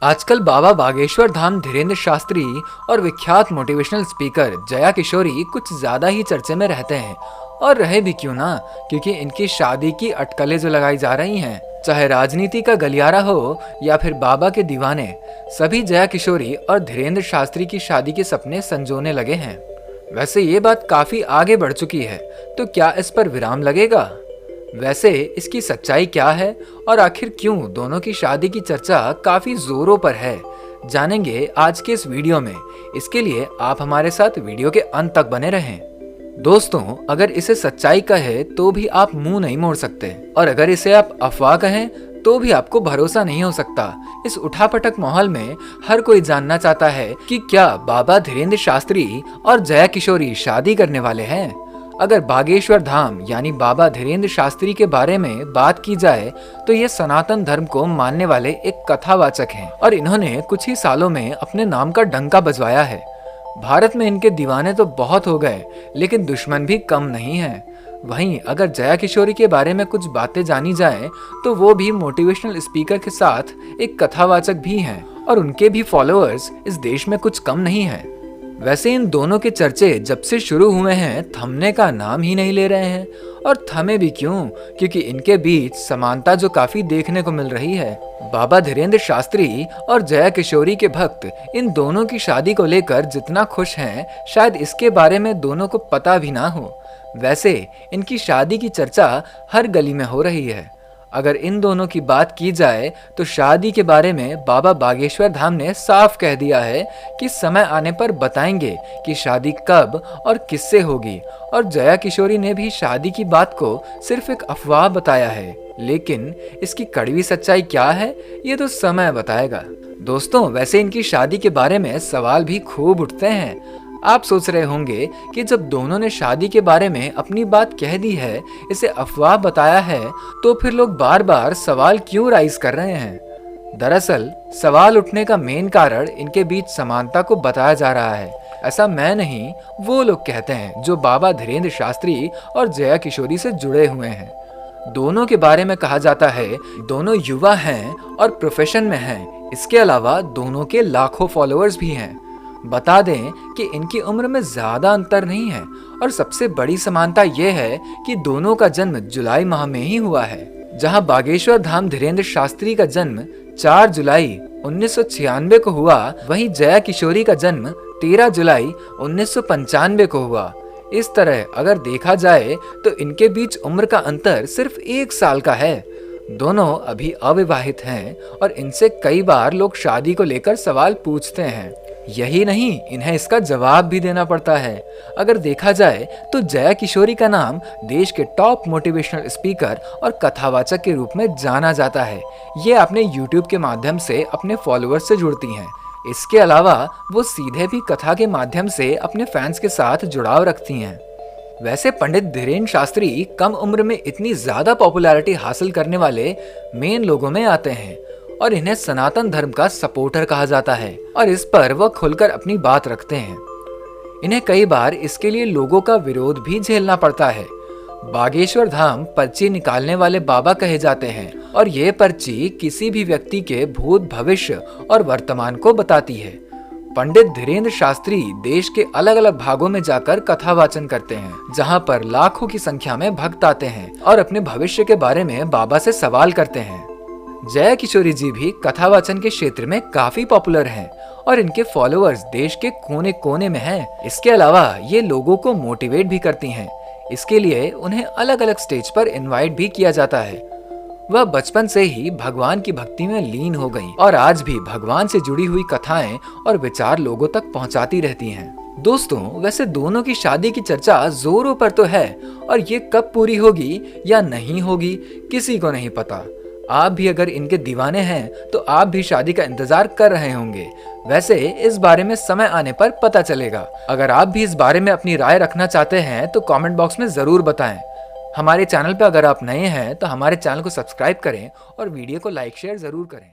आजकल बाबा बागेश्वर धाम धीरेन्द्र शास्त्री और विख्यात मोटिवेशनल स्पीकर जया किशोरी कुछ ज्यादा ही चर्चे में रहते हैं। और रहे भी क्यों ना, क्योंकि इनकी शादी की अटकलें जो लगाई जा रही हैं, चाहे राजनीति का गलियारा हो या फिर बाबा के दीवाने, सभी जया किशोरी और धीरेन्द्र शास्त्री की शादी के सपने संजोने लगे हैं। वैसे ये बात काफी आगे बढ़ चुकी है, तो क्या इस पर विराम लगेगा? वैसे इसकी सच्चाई क्या है और आखिर क्यों दोनों की शादी की चर्चा काफी जोरों पर है, जानेंगे आज के इस वीडियो में। इसके लिए आप हमारे साथ वीडियो के अंत तक बने रहें। दोस्तों, अगर इसे सच्चाई कहे तो भी आप मुंह नहीं मोड़ सकते, और अगर इसे आप अफवाह कहें तो भी आपको भरोसा नहीं हो सकता। इस उठापटक माहौल में हर कोई जानना चाहता है कि क्या बाबा धीरेन्द्र शास्त्री और जया किशोरी शादी करने वाले हैं। अगर बागेश्वर धाम यानी बाबा धीरेन्द्र शास्त्री के बारे में बात की जाए तो ये सनातन धर्म को मानने वाले एक कथावाचक हैं और इन्होंने कुछ ही सालों में अपने नाम का डंका बजवाया है। भारत में इनके दीवाने तो बहुत हो गए, लेकिन दुश्मन भी कम नहीं है। वहीं अगर जया किशोरी के बारे में कुछ बातें जानी जाए तो वो भी मोटिवेशनल स्पीकर के साथ एक कथावाचक भी हैं और उनके भी फॉलोअर्स इस देश में कुछ कम नहीं है। वैसे इन दोनों के चर्चे जब से शुरू हुए हैं थमने का नाम ही नहीं ले रहे हैं, और थमे भी क्यों, क्योंकि इनके बीच समानता जो काफी देखने को मिल रही है। बाबा धीरेन्द्र शास्त्री और जया किशोरी के भक्त इन दोनों की शादी को लेकर जितना खुश हैं, शायद इसके बारे में दोनों को पता भी ना हो। वैसे इनकी शादी की चर्चा हर गली में हो रही है। अगर इन दोनों की बात की जाए तो शादी के बारे में बाबा बागेश्वर धाम ने साफ कह दिया है कि समय आने पर बताएंगे कि शादी कब और किससे होगी, और जया किशोरी ने भी शादी की बात को सिर्फ एक अफवाह बताया है। लेकिन इसकी कड़वी सच्चाई क्या है, ये तो समय बताएगा। दोस्तों, वैसे इनकी शादी के बारे में सवाल भी खूब उठते हैं। आप सोच रहे होंगे कि जब दोनों ने शादी के बारे में अपनी बात कह दी है, इसे अफवाह बताया है, तो फिर लोग बार बार सवाल क्यों राइज कर रहे हैं। दरअसल सवाल उठने का मेन कारण इनके बीच समानता को बताया जा रहा है। ऐसा मैं नहीं, वो लोग कहते हैं जो बाबा धीरेन्द्र शास्त्री और जया किशोरी से जुड़े हुए हैं। दोनों के बारे में कहा जाता है दोनों युवा हैं और प्रोफेशन में हैं। इसके अलावा दोनों के लाखों फॉलोअर्स भी हैं। बता दें कि इनकी उम्र में ज्यादा अंतर नहीं है, और सबसे बड़ी समानता यह है कि दोनों का जन्म जुलाई माह में ही हुआ है। जहां बागेश्वर धाम धीरेन्द्र शास्त्री का जन्म 4 जुलाई 1996 को हुआ, वहीं जया किशोरी का जन्म 13 जुलाई 1995 को हुआ। इस तरह अगर देखा जाए तो इनके बीच उम्र का अंतर सिर्फ 1 साल का है। दोनों अभी अविवाहित हैं और इनसे कई बार लोग शादी को लेकर सवाल पूछते हैं। यही नहीं, इन्हें इसका जवाब भी देना पड़ता है। अगर देखा जाए तो जया किशोरी का नाम देश के टॉप मोटिवेशनल स्पीकर और कथावाचक के रूप में जाना जाता है। ये अपने YouTube के माध्यम से अपने फॉलोअर्स से जुड़ती हैं। इसके अलावा वो सीधे भी कथा के माध्यम से अपने फैंस के साथ जुड़ाव रखती हैं। वैसे पंडित धीरेन्द्र शास्त्री कम उम्र में इतनी ज्यादा पॉपुलैरिटी हासिल करने वाले मेन लोगों में आते हैं, और इन्हें सनातन धर्म का सपोर्टर कहा जाता है, और इस पर वह खुलकर अपनी बात रखते हैं। इन्हें कई बार इसके लिए लोगों का विरोध भी झेलना पड़ता है। बागेश्वर धाम पर्ची निकालने वाले बाबा कहे जाते हैं, और ये पर्ची किसी भी व्यक्ति के भूत, भविष्य और वर्तमान को बताती है। पंडित धीरेन्द्र शास्त्री देश के अलग अलग भागों में जाकर कथा वाचन करते हैं, जहाँ पर लाखों की संख्या में भक्त आते हैं और अपने भविष्य के बारे में बाबा से सवाल करते हैं। जया किशोरी जी भी कथावाचन के क्षेत्र में काफी पॉपुलर हैं, और इनके फॉलोअर्स देश के कोने कोने में हैं। इसके अलावा ये लोगों को मोटिवेट भी करती हैं। इसके लिए उन्हें अलग अलग स्टेज पर इनवाइट भी किया जाता है। वह बचपन से ही भगवान की भक्ति में लीन हो गईं, और आज भी भगवान से जुड़ी हुई कथाएं और विचार लोगों तक पहुंचाती रहती हैं। दोस्तों, वैसे दोनों की शादी की चर्चा जोरों पर तो है, और ये कब पूरी होगी या नहीं होगी किसी को नहीं पता। आप भी अगर इनके दीवाने हैं तो आप भी शादी का इंतजार कर रहे होंगे। वैसे इस बारे में समय आने पर पता चलेगा। अगर आप भी इस बारे में अपनी राय रखना चाहते हैं तो कमेंट बॉक्स में जरूर बताएं। हमारे चैनल पर अगर आप नए हैं तो हमारे चैनल को सब्सक्राइब करें और वीडियो को लाइक शेयर जरूर करें।